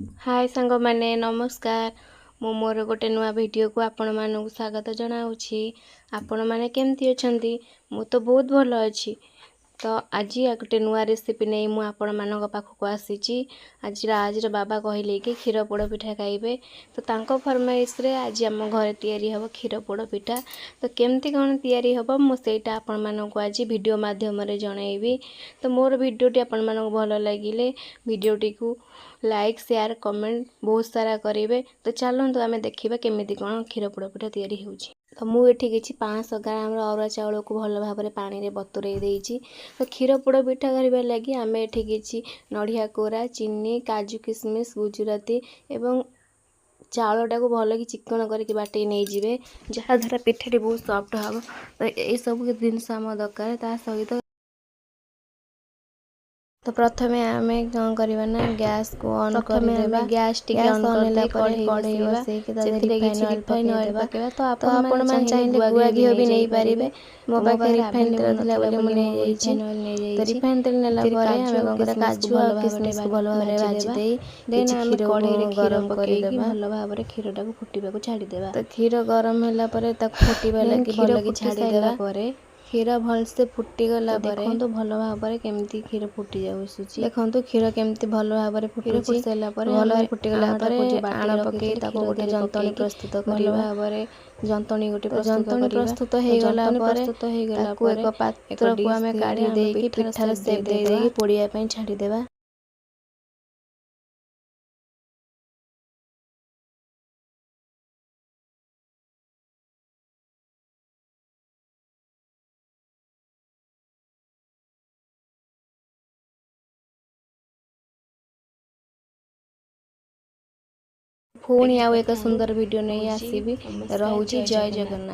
हाय सांग माने नमस्कार। मो मोर गोटे नुआ वीडियो को आपण मानक स्वागत जनाऊँगी। आपण माने केमती अछंती? मु तो बहुत भल अछि। तो आज गोटे नुआ रेसिपी नहीं मु आपण मानक पाखक आसीची। आज राज बाबा कहले कि क्षीर पोड़ पिठा खाइबे, तो तांको फरमाइश रे आज आम घर तैयारी हबो क्षीर पोड़ पिठा। तो केमती कौन तैयारी हबो मु सेटा आपण मानक आज वीडियो माध्यम रे जणाइबी। तो मोर वीडियोटी आपण मानक भल लागिले वीडियोटी को लाइक शेयर कमेंट बहुत सारा करेंगे। तो चलते आम देखा केमी कौन क्षीर पोड़ पिठा तैयारी होउची। तो मुझे किसी 500 ग्राम अरुआ चाउल को भल भाव में पानी रे बतुरई देइची। तो क्षीर पोड़ पिठा करबा लगी आम एठी किछि नड़िया कोरा चीनी काजू किशमिश गुजराती एवं चाउलटा को भल कि चिकन करके बाटी नहीं जिवे, जहाँद्वारा पिठाटी बहुत सॉफ्ट हम। तो यही सब जिनस आम दरकार ता सहित। तो प्रथमे आमे कौन करबा ना गैस को ऑन कर देबा। गैस टिके ऑन करला पर कढ़ई बसई के तादे रिफाइन ऑयल पकेबा। तो आपण मन चाहिले गुआ घी भी नहीं पारिबे। मो पाखे रिफाइन तेल थिला बोली मु नै जाईछि। तो रिफाइन तेल नेला परे आमे कौन करा काजू आ किशमिश को भल भाबरे भाजी देई देन आमे कढ़ई रे गरम पकेई कि भल भाबरे क्षीरटा को फुटीबा को छाडी देबा। तो क्षीर गरम होला परे ताको फुटीबा लागि भल कि छाडी देबा। परे क्षीर भल से फुटी गला परे देखंतु भल भाबरे केमती क्षीर फुटी जाउसुची। देखंतु क्षीर केमती भल भाबरे फुटुची। फुटला परे भल फुटी गला परे आण पकेई ताको गोटे जंतणी प्रस्तुत करिबा। भल भाबरे जंतणी गोटे प्रस्तुत हे गला परे ताको एक पात्र को आमे काढी देई कि पिठार सेप दे देई पोडिया पई छाडी देबा। पुणी आउ एक सुंदर वीडियो नहीं आसीबी। रहुची जय जगन्नाथ।